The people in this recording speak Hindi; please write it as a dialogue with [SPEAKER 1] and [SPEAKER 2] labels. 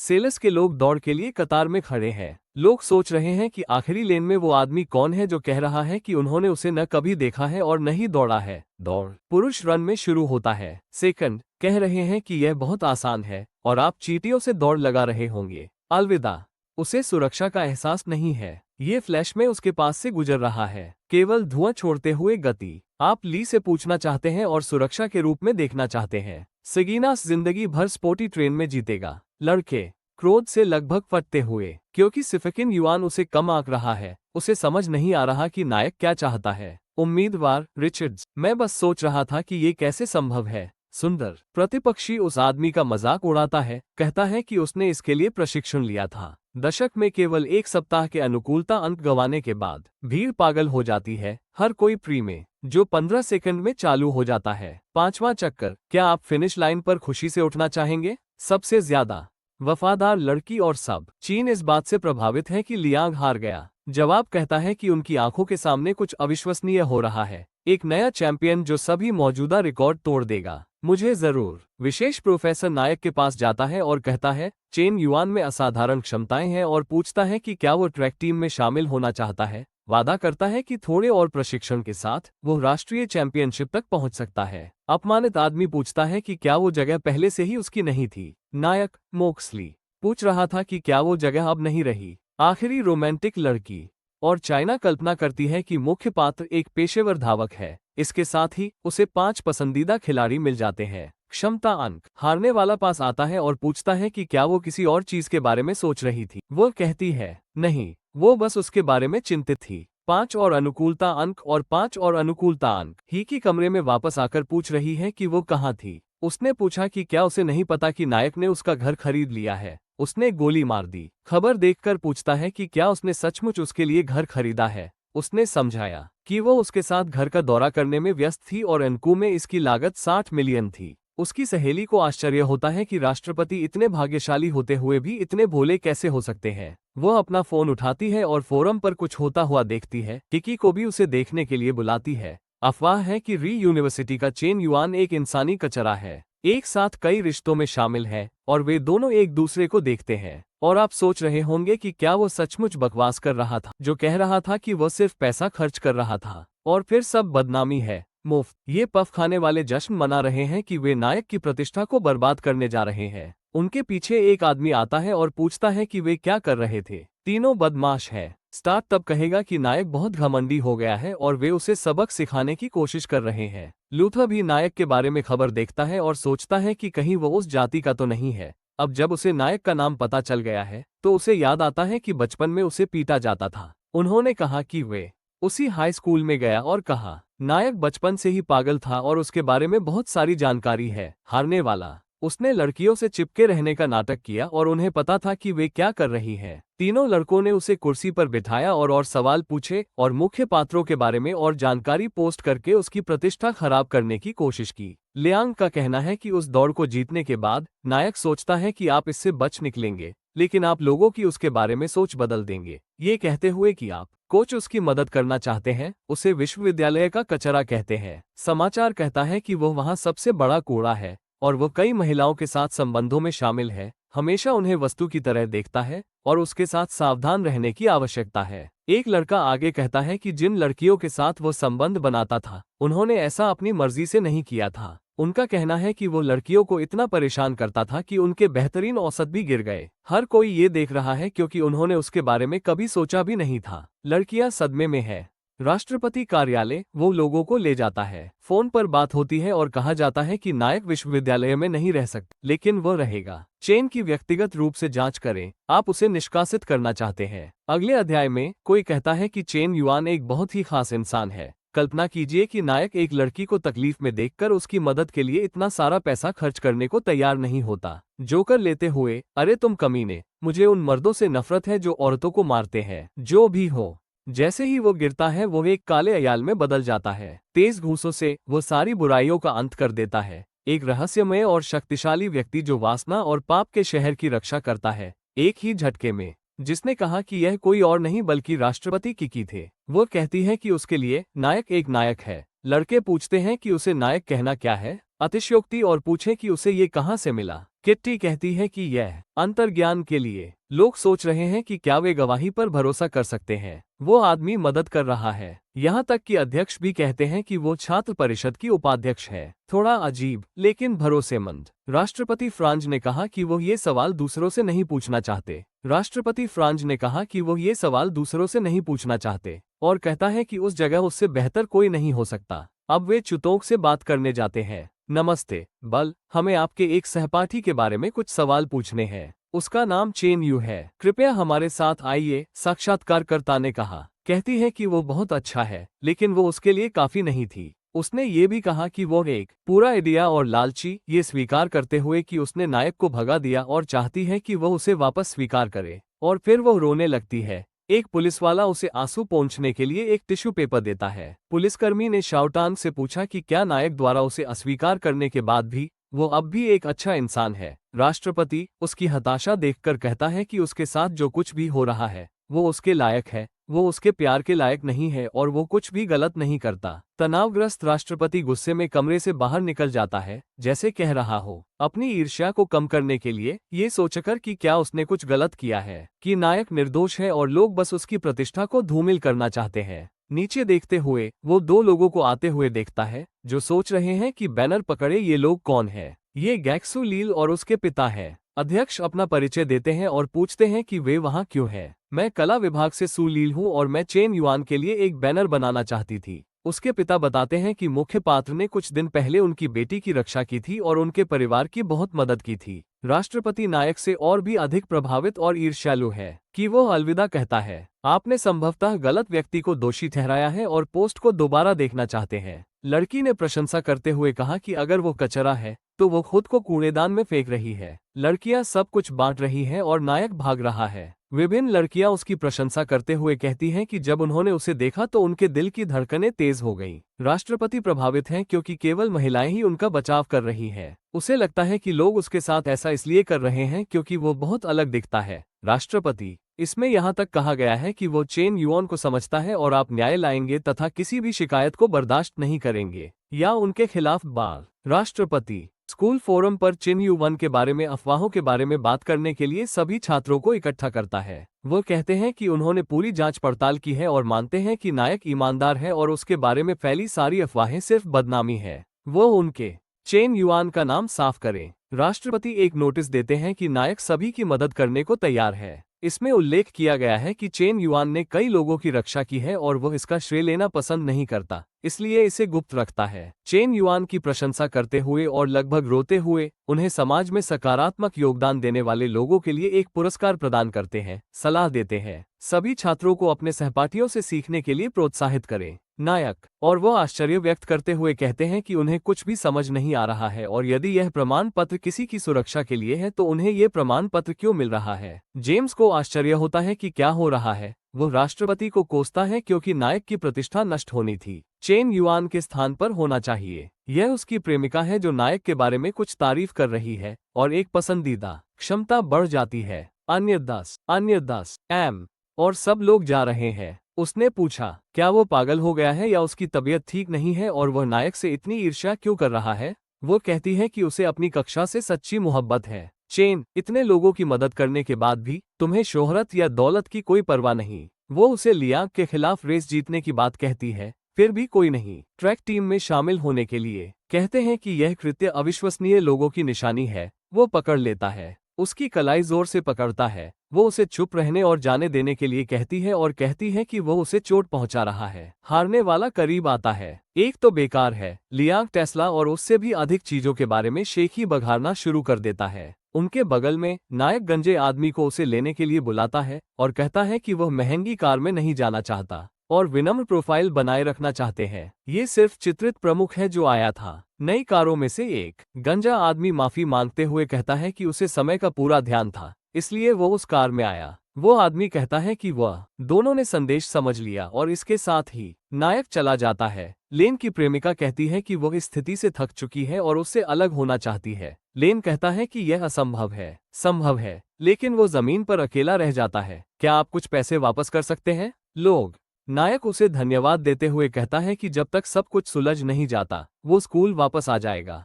[SPEAKER 1] सेल्स के लोग दौड़ के लिए कतार में खड़े हैं। लोग सोच रहे हैं कि आखिरी लेन में वो आदमी कौन है जो कह रहा है कि उन्होंने उसे न कभी देखा है और न ही दौड़ा है। दौड़ पुरुष रन में शुरू होता है। सेकंड कह रहे हैं कि यह बहुत आसान है और आप चींटियों से दौड़ लगा रहे होंगे। अलविदा, उसे सुरक्षा का एहसास नहीं है। ये फ्लैश में उसके पास से गुजर रहा है, केवल धुआं छोड़ते हुए गति। आप ली से पूछना चाहते हैं और सुरक्षा के रूप में देखना चाहते हैं। सगीनास जिंदगी भर स्पोर्टी ट्रेन में जीतेगा। लड़के क्रोध से लगभग फटते हुए, क्योंकि सिफकिन युआन उसे कम आंक रहा है। उसे समझ नहीं आ रहा कि नायक क्या चाहता है। उम्मीदवार रिचर्ड्स, मैं बस सोच रहा था कि ये कैसे संभव है। सुंदर प्रतिपक्षी उस आदमी का मजाक उड़ाता है, कहता है कि उसने इसके लिए प्रशिक्षण लिया था। दशक में केवल एक सप्ताह के अनुकूलता अंक गंवाने के बाद भीड़ पागल हो जाती है। हर कोई प्री में जो 15 सेकंड में चालू हो जाता है। पांचवा चक्कर, क्या आप फिनिश लाइन पर खुशी से उठना चाहेंगे? सबसे ज्यादा वफादार लड़की और सब चीन इस बात से प्रभावित है कि लियांग हार गया। जवाब कहता है कि उनकी आंखों के सामने कुछ अविश्वसनीय हो रहा है। एक नया चैंपियन जो सभी मौजूदा रिकॉर्ड तोड़ देगा। मुझे जरूर। विशेष प्रोफेसर नायक के पास जाता है और कहता है चेन युआन में असाधारण क्षमताएं हैं और पूछता है कि क्या वो ट्रैक टीम में शामिल होना चाहता है। वादा करता है कि थोड़े और प्रशिक्षण के साथ वो राष्ट्रीय चैंपियनशिप तक पहुंच सकता है। अपमानित आदमी पूछता है कि क्या वो जगह पहले से ही उसकी नहीं थी। नायक मोक्सली पूछ रहा था कि क्या वो जगह अब नहीं रही। आखिरी रोमांटिक लड़की और चाइना कल्पना करती है कि मुख्य पात्र एक पेशेवर धावक है। इसके साथ ही उसे 5 पसंदीदा खिलाड़ी मिल जाते हैं। क्षमता अंक, हारने वाला पास आता है और पूछता है कि क्या वो किसी और चीज के बारे में सोच रही थी। वो कहती है नहीं, वो बस उसके बारे में चिंतित थी। 5 और अनुकूलता अंक और 5 और अनुकूलता अंक। ही की कमरे में वापस आकर पूछ रही है कि वो कहाँ थी। उसने पूछा कि क्या उसे नहीं पता कि नायक ने उसका घर खरीद लिया है। उसने गोली मार दी। खबर देखकर पूछता है कि क्या उसने सचमुच उसके लिए घर खरीदा है। उसने समझाया कि वो उसके साथ घर का दौरा करने में व्यस्त थी और एनकू में इसकी लागत 60 मिलियन थी। उसकी सहेली को आश्चर्य होता है कि राष्ट्रपति इतने भाग्यशाली होते हुए भी इतने भोले कैसे हो सकते हैं। वो अपना फोन उठाती है और फोरम पर कुछ होता हुआ देखती है। किकी को भी उसे देखने के लिए बुलाती है। अफवाह है कि री यूनिवर्सिटी का चेन युआन एक इंसानी कचरा है, एक साथ कई रिश्तों में शामिल है और वे दोनों एक दूसरे को देखते हैं। और आप सोच रहे होंगे कि क्या वो सचमुच बकवास कर रहा था जो कह रहा था कि वो सिर्फ पैसा खर्च कर रहा था। और फिर सब बदनामी है, मुफ्त। ये पफ खाने वाले जश्न मना रहे हैं कि वे नायक की प्रतिष्ठा को बर्बाद करने जा रहे हैं। उनके पीछे एक आदमी आता है और पूछता है कि वे क्या कर रहे थे। तीनों बदमाश है। स्टार्क तब कहेगा कि नायक बहुत घमंडी हो गया है और वे उसे सबक सिखाने की कोशिश कर रहे हैं। लूथर भी नायक के बारे में खबर देखता है और सोचता है कि कहीं वो उस जाति का तो नहीं है। अब जब उसे नायक का नाम पता चल गया है तो उसे याद आता है कि बचपन में उसे पीटा जाता था। उन्होंने कहा कि वे उसी हाई स्कूल में गया और कहा नायक बचपन से ही पागल था और उसके बारे में बहुत सारी जानकारी है। हारने वाला, उसने लड़कियों से चिपके रहने का नाटक किया और उन्हें पता था कि वे क्या कर रही हैं। तीनों लड़कों ने उसे कुर्सी पर बिठाया और सवाल पूछे और मुख्य पात्रों के बारे में और जानकारी पोस्ट करके उसकी प्रतिष्ठा खराब करने की कोशिश की। लियांग का कहना है कि उस दौड़ को जीतने के बाद नायक सोचता है कि आप इससे बच निकलेंगे, लेकिन आप लोगों की उसके बारे में सोच बदल देंगे। ये कहते हुए कि आप कोच उसकी मदद करना चाहते हैं। उसे विश्वविद्यालय का कचरा कहते हैं। समाचार कहता है कि वो वहाँ सबसे बड़ा कूड़ा है और वो कई महिलाओं के साथ संबंधों में शामिल है। हमेशा उन्हें वस्तु की तरह देखता है और उसके साथ सावधान रहने की आवश्यकता है। एक लड़का आगे कहता है कि जिन लड़कियों के साथ वो संबंध बनाता था उन्होंने ऐसा अपनी मर्जी से नहीं किया था। उनका कहना है कि वो लड़कियों को इतना परेशान करता था कि उनके बेहतरीन औसत भी गिर गए। हर कोई ये देख रहा है क्योंकि उन्होंने उसके बारे में कभी सोचा भी नहीं था। लड़कियां सदमे में है। राष्ट्रपति कार्यालय वो लोगों को ले जाता है। फोन पर बात होती है और कहा जाता है कि नायक विश्वविद्यालय में नहीं रह सकता, लेकिन वो रहेगा। चेन की व्यक्तिगत रूप से जांच करें, आप उसे निष्कासित करना चाहते हैं। अगले अध्याय में कोई कहता है कि चेन युआन एक बहुत ही खास इंसान है। कल्पना कीजिए कि नायक एक लड़की को तकलीफ में देखकर उसकी मदद के लिए इतना सारा पैसा खर्च करने को तैयार नहीं होता। जोकर लेते हुए, अरे तुम कमीने, मुझे उन मर्दों से नफरत है जो औरतों को मारते हैं। जो भी हो, जैसे ही वो गिरता है वो एक काले अयाल में बदल जाता है। तेज घूंसों से वो सारी बुराइयों का अंत कर देता है। एक रहस्यमय और शक्तिशाली व्यक्ति जो वासना और पाप के शहर की रक्षा करता है, एक ही झटके में। जिसने कहा कि यह कोई और नहीं बल्कि राष्ट्रपति किकी थे। वो कहती है कि उसके लिए नायक एक नायक है। लड़के पूछते हैं कि उसे नायक कहना क्या है, अतिशयोक्ति, और पूछें कि उसे ये कहाँ से मिला। किट्टी कहती है कि यह अंतर्ज्ञान के लिए लोग सोच रहे हैं कि क्या वे गवाही पर भरोसा कर सकते हैं। वो आदमी मदद कर रहा है। यहाँ तक कि अध्यक्ष भी कहते हैं कि वो छात्र परिषद की उपाध्यक्ष है। थोड़ा अजीब लेकिन भरोसेमंद। राष्ट्रपति फ्रांज ने कहा कि वो ये सवाल दूसरों से नहीं पूछना चाहते। राष्ट्रपति फ्रांज ने कहा कि वो ये सवाल दूसरों से नहीं पूछना चाहते और कहता है कि उस जगह उससे बेहतर कोई नहीं हो सकता। अब वे चुतोक से बात करने जाते हैं। नमस्ते बल, हमें आपके एक सहपाठी के बारे में कुछ सवाल पूछने हैं। उसका नाम चेन यू है। कृपया हमारे साथ आइए, साक्षात्कारकर्ता ने कहा। कहती है कि वो बहुत अच्छा है, लेकिन वो उसके लिए काफी नहीं थी। उसने ये भी कहा कि वो एक पूरा इडिया और लालची, ये स्वीकार करते हुए कि उसने नायक को भगा दिया और चाहती है कि वो उसे वापस स्वीकार करे। और फिर वो रोने लगती है। एक पुलिसवाला उसे आंसू पोंछने के लिए एक टिश्यू पेपर देता है। पुलिसकर्मी ने शाओटांग से पूछा कि क्या नायक द्वारा उसे अस्वीकार करने के बाद भी वो अब भी एक अच्छा इंसान है। राष्ट्रपति उसकी हताशा देखकर कहता है कि उसके साथ जो कुछ भी हो रहा है वो उसके लायक है, वो उसके प्यार के लायक नहीं है और वो कुछ भी गलत नहीं करता। तनावग्रस्त राष्ट्रपति गुस्से में कमरे से बाहर निकल जाता है, जैसे कह रहा हो अपनी ईर्ष्या को कम करने के लिए, ये सोचकर कि क्या उसने कुछ गलत किया है, कि नायक निर्दोष है और लोग बस उसकी प्रतिष्ठा को धूमिल करना चाहते हैं। नीचे देखते हुए वो दो लोगों को आते हुए देखता है जो सोच रहे हैं कि बैनर पकड़े ये लोग कौन है। ये गैक्सू लील और उसके पिता है। अध्यक्ष अपना परिचय देते हैं और पूछते हैं कि वे वहाँ क्यों हैं। मैं कला विभाग से सू लील हूँ और मैं चेन युआन के लिए एक बैनर बनाना चाहती थी। उसके पिता बताते हैं कि मुख्य पात्र ने कुछ दिन पहले उनकी बेटी की रक्षा की थी और उनके परिवार की बहुत मदद की थी। राष्ट्रपति नायक से और भी अधिक प्रभावित और ईर्ष्यालु है कि वो अलविदा कहता है। आपने संभवतः गलत व्यक्ति को दोषी ठहराया है और पोस्ट को दोबारा देखना चाहते हैं। लड़की ने प्रशंसा करते हुए कहा कि अगर वो कचरा है तो वो खुद को कूड़ेदान में फेंक रही है। लड़कियां सब कुछ बांट रही हैं और नायक भाग रहा है। विभिन्न लड़कियां उसकी प्रशंसा करते हुए कहती हैं कि जब उन्होंने उसे देखा तो उनके दिल की धड़कनें तेज हो गईं। राष्ट्रपति प्रभावित हैं क्योंकि केवल महिलाएं ही उनका बचाव कर रही हैं। उसे लगता है कि लोग उसके साथ ऐसा इसलिए कर रहे हैं क्योंकि वो बहुत अलग दिखता है। राष्ट्रपति इसमें यहाँ तक कहा गया है कि वो चेन युआन को समझता है और आप न्याय लाएंगे तथा किसी भी शिकायत को बर्दाश्त नहीं करेंगे या उनके खिलाफ बाल। राष्ट्रपति स्कूल फोरम पर चेन युआन के बारे में अफवाहों के बारे में बात करने के लिए सभी छात्रों को इकट्ठा करता है। वो कहते हैं कि उन्होंने पूरी जांच पड़ताल की है और मानते हैं कि नायक ईमानदार है और उसके बारे में फैली सारी अफवाहें सिर्फ बदनामी है। वो उनके चेन युआन का नाम साफ करें। राष्ट्रपति एक नोटिस देते हैं कि नायक सभी की मदद करने को तैयार है। इसमें उल्लेख किया गया है कि चेन युआन ने कई लोगों की रक्षा की है और वो इसका श्रेय लेना पसंद नहीं करता, इसलिए इसे गुप्त रखता है। चेन युआन की प्रशंसा करते हुए और लगभग रोते हुए उन्हें समाज में सकारात्मक योगदान देने वाले लोगों के लिए एक पुरस्कार प्रदान करते हैं, सलाह देते हैं। सभी छात्रों को अपने सहपाठियों से सीखने के लिए प्रोत्साहित करें। नायक और वो आश्चर्य व्यक्त करते हुए कहते हैं कि उन्हें कुछ भी समझ नहीं आ रहा है और यदि यह प्रमाण पत्र किसी की सुरक्षा के लिए है तो उन्हें यह प्रमाण पत्र क्यों मिल रहा है। जेम्स को आश्चर्य होता है कि क्या हो रहा है। वो राष्ट्रपति को कोसता है क्योंकि नायक की प्रतिष्ठा नष्ट होनी थी, चेन युआन के स्थान पर होना चाहिए। यह उसकी प्रेमिका है जो नायक के बारे में कुछ तारीफ कर रही है और एक पसंदीदा क्षमता बढ़ जाती है। अन्य 10 एम और सब लोग जा रहे हैं। उसने पूछा क्या वो पागल हो गया है या उसकी तबीयत ठीक नहीं है और वह नायक से इतनी ईर्ष्या क्यों कर रहा है। वो कहती है कि उसे अपनी कक्षा से सच्ची मोहब्बत है। चेन इतने लोगों की मदद करने के बाद भी तुम्हें शोहरत या दौलत की कोई परवाह नहीं। वो उसे लियांग के खिलाफ रेस जीतने की बात कहती है, फिर भी कोई नहीं। ट्रैक टीम में शामिल होने के लिए कहते हैं कि यह कृत्य अविश्वसनीय लोगों की निशानी है। वो पकड़ लेता है, उसकी कलाई जोर से पकड़ता है। वो उसे चुप रहने और जाने देने के लिए कहती है और कहती है कि वो उसे चोट पहुंचा रहा है। हारने वाला करीब आता है। एक तो बेकार है। लियांग टेस्ला और उससे भी अधिक चीजों के बारे में शेखी बघारना शुरू कर देता है। उनके बगल में नायक गंजे आदमी को उसे लेने के लिए बुलाता है और कहता है कि वह महंगी कार में नहीं जाना चाहता और विनम्र प्रोफाइल बनाए रखना चाहते हैं। ये सिर्फ चित्रित प्रमुख है जो आया था। नई कारों में से एक गंजा आदमी माफी मांगते हुए कहता है कि उसे समय का पूरा ध्यान था, इसलिए वो उस कार में आया। वो आदमी कहता है कि वह दोनों ने संदेश समझ लिया और इसके साथ ही नायक चला जाता है। लेन की प्रेमिका कहती है कि वो इस स्थिति से थक चुकी है और उससे अलग होना चाहती है। लेन कहता है कि यह असंभव है। संभव है, लेकिन वो जमीन पर अकेला रह जाता है। क्या आप कुछ पैसे वापस कर सकते हैं? लोग नायक उसे धन्यवाद देते हुए कहता है कि जब तक सब कुछ सुलझ नहीं जाता वो स्कूल वापस आ जाएगा।